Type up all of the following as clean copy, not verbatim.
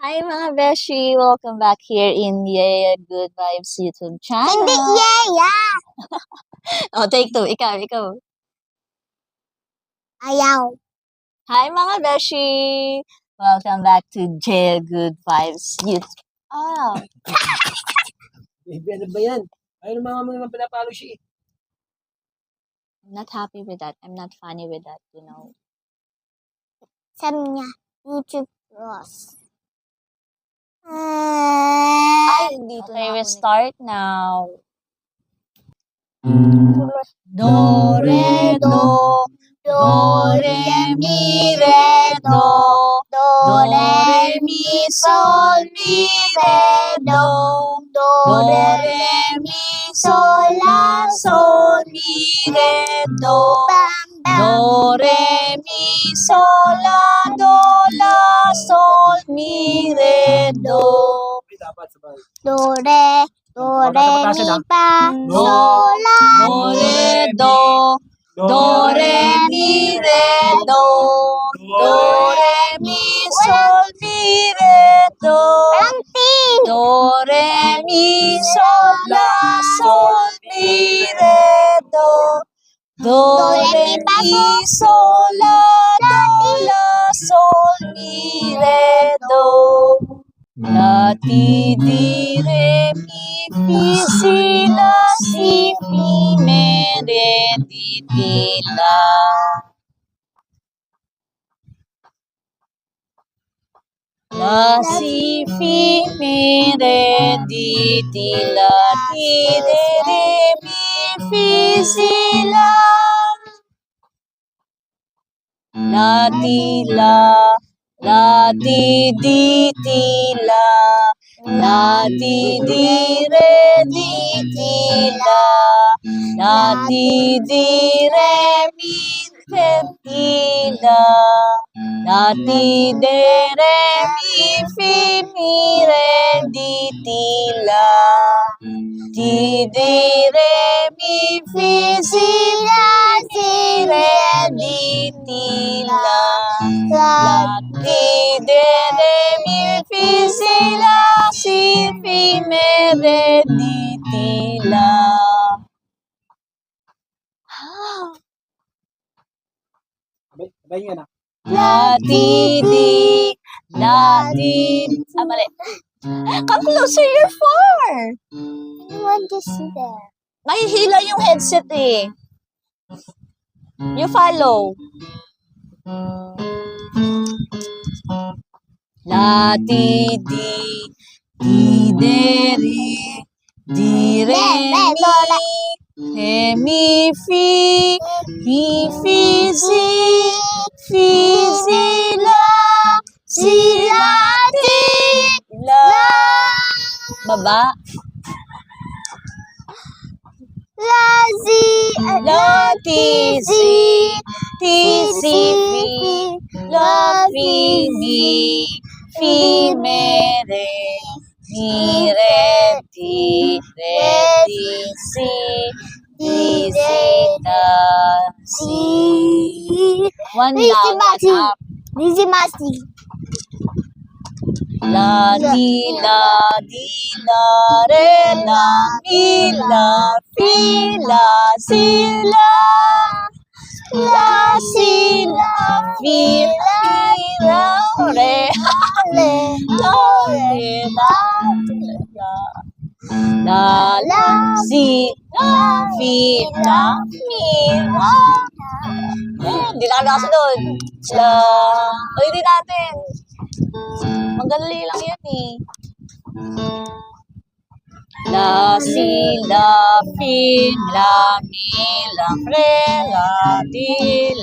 Hi mga beshi! Welcome back here in Yaya Good Vibes YouTube channel. Hindi, yeah. Oh, take two. Ikaw. Ayaw. Hi mga beshi! Welcome back to Yaya Good Vibes YouTube. Ano ba yan? Ayaw naman mga pinapalo siya eh. I'm not happy with that. I'm not funny with that, you know. Sabi niya, YouTube Ross. Dito okay, we start now. Do, re, do. Do, re, mi, re, do. Do, re, mi, sol, mi, re, do. Do, re, mi, sol, la, sol, mi, re, do. Do, re, mi, sol, la, sol, mi, re, do. Dapat sabay. Do, re, mi, pa, Do, sol, la, Do, re, do. Do, re, mi, re, do. Do, re, mi, sol, mi, re, do. Walang ting. Do, re, mi, sol, la, sol, mi, re, do. Do, re, mi, sol, la, sol, mi, re, do. La, ti, di, re, mi, fi, si, la, si, mi, me, re, di, la. La, si, fi, mi, re, di, la, ti, de, re, mi, fi, si, la. La, ti, la. La, ti, la. La, ti, re, di, la. La, ti, re, mi, re, di, la. La, ti, re, mi, fi, mi, re, di, la. Ti, re, mi, fi, si, la, si, re, di, la. La, ti, re, mi, fi, si, la, si, fi, me, re, di, la. Sabay nga na. La, ti, di. La, ti. Mali. Come closer, you're far. I want to see there. Mahihila yung headset eh. You follow. La, ti, di, de, re, mi, fi, si, la, ti, la. Baba. La, ti, si, fi, la, fi, me, re, di, si, la, si. One down, one up. Dizzy Masi. La, di, la, re, la, mi, la, fi, la, si, la. La, si, la, fi, la, re, la, re, la, si, la, fi, la, mi, la. Hindi nakakasa doon. La, hindi natin. Magali lang yan eh. La, si, la, fi, la, mi, la, re, la, di,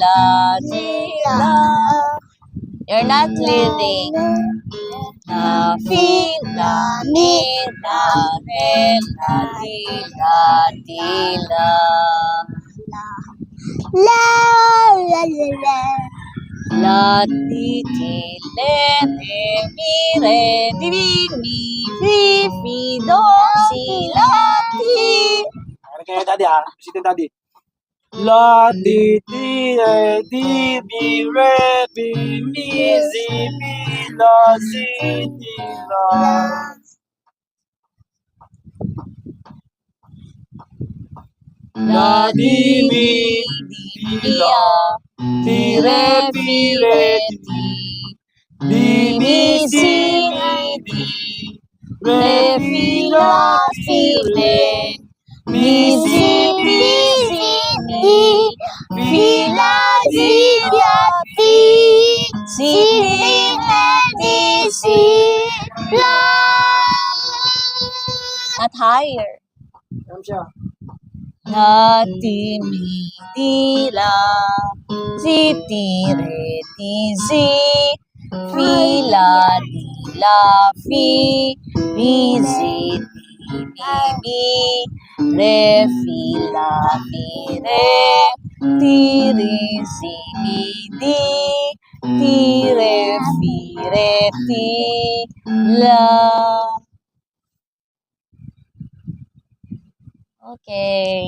la. You're not living. La, fi, la, mi, la, re, la, di, la. La, ti, le, mi, re, di, mi, fi, do, si, la, ti. Ano kaya daddy ha? Bisitin daddy. La, ti, ti, re, di, mi, re, mi, mi, si, mi, la, si, di, la. La, di, mi, di, la. Ti, re, fi, re, di, mi, si, mi, di. Re, fi, la, fi, re. Mi, si, mi, si, mi. Fi, la, si, la, fi. Si, Si, di, si, la. at higher. Alam siya. La, ti, mi, di, la. Si, ti, re, ti, si. Fi, la, di, la, fi. Mi, si, di, mi, mi. Re, fi, la, mi, re. Ti, re, si, mi, di. Ti, re, fi, re, ti, la. Okay.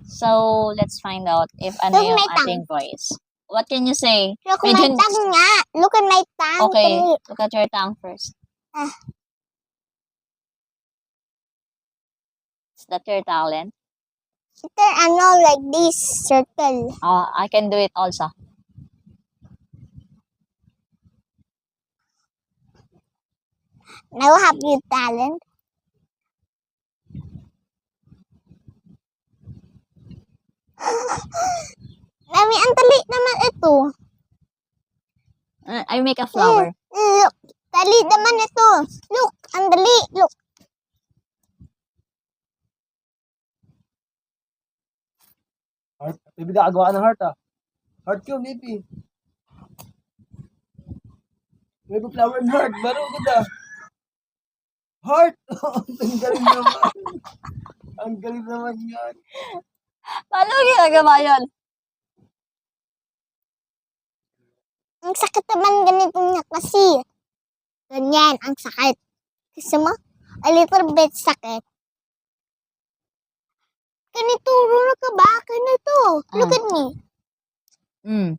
So, let's find out if ano Look, yung may tongue. ating voice. What can you say? Look, Medyo- my tongue nga. Look at my tongue. Okay, Dali. look at your tongue first. Ah. Is that your talent? Ito, ano, like this, circle. I can do it also. Now, have you talent? Mami, ang dali naman ito. I make a flower. Look, dali naman ito. Look, ang dali. Look. Heart. Baby, nakagawa ka ng heart ah. Heart ko, baby. Baby, flower and heart. Baro ko da. Heart! Ang galing naman. Ang galing naman yan. Paano ginagawa yun? Ang sakit naman ganito niya kasi. Ganyan, ang sakit. Gusto mo? A little bit sakit. Ganito, ruro ka ba? Ganito. Look at me. Mm.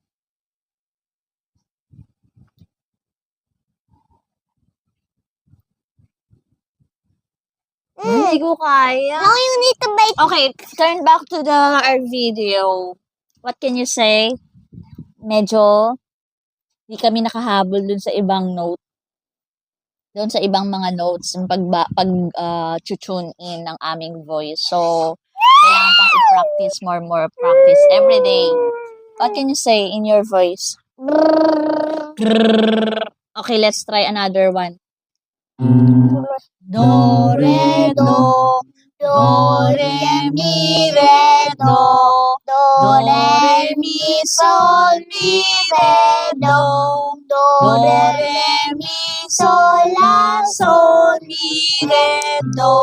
Hindi ko kaya. Now you need to bite. Okay, turn back to our video. What can you say? Medyo di kami nakahabol dun sa ibang note. Doon sa ibang mga notes yung pag tune in ng aming voice. So, kailangan pang i-practice more practice every day. What can you say in your voice? Okay, let's try another one. Do, re, do. Do, re, mi, re, do. Do, re, mi, sol, mi, re, do. Do, re, mi, sol, la, sol, mi, re, do.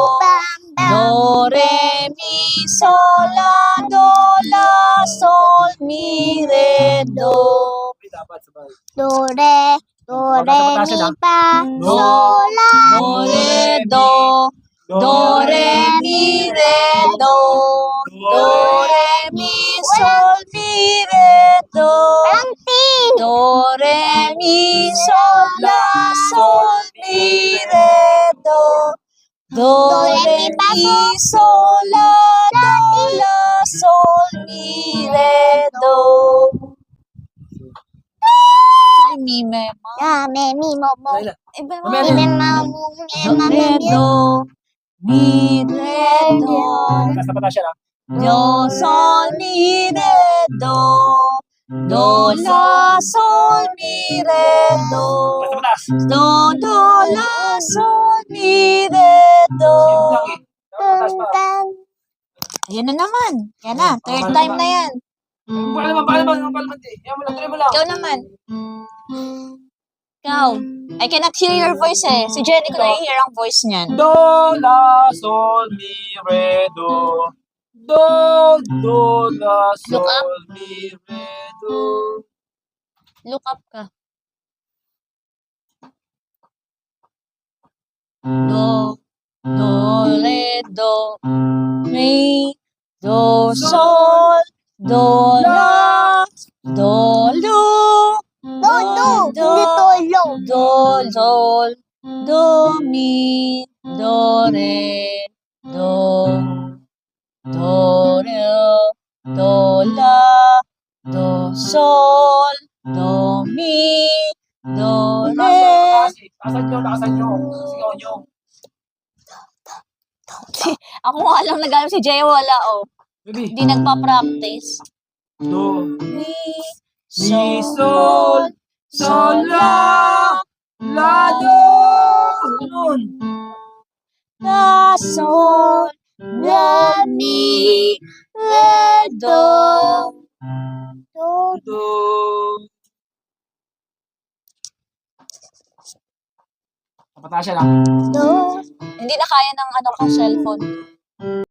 Do, re, mi, sol, la, do, la, sol, mi, re, do. Dapat sabay. Do, re, mi, pa, Do, sol, la. Do, re, do. Do, re, mi, re, do. Do, re, mi, sol, mi, re, do. Walang ting. Do, re, mi, sol, la, sol, mi, re, do. Do, re, mi, sol, la, do, la, sol, mi, re, do. Ay, mi, me, ma. Ah, me, mi, mo, mo. Dahil na. Iba mo. Mamaya Mi, na. me, ma, mo, Do, re, do. Mi, re, do. Last na pata siya na. Do, sol, mi, re, do. Do, la, sol, mi, re, do. Last na patas. Do, do, la, sol, mi, re, do. Same lang eh. Last na patas pa. Ayan na naman. Yan na. Third time na yan. Pakalaman. Yan mo lang, tuloy mo lang. Ikaw naman. Ikaw. I cannot hear your voice eh. Si Jenny ko na-hear ang voice niyan. Do, la, sol, mi, re, do. Do, do, la, Look up. sol, mi, re, do. Look up ka. Do, re, do, mi, do, sol, do, la, do, do, Do, hindi tolo. do, sol, do, mi, do, re, do, re, do, la, do, sol, do, mi, do, re. Asan nyo? Sigaw nyo. Ako nga lang nag-alam si Jay, wala, oh. Baby. Hindi nagpa-practice. Do, Mi, mi, sol, sol, la, do. Nun. la, sol, la, mi, re, do. Do. Kapatasya lang. Do. Hindi na kaya ng ano ko, cellphone.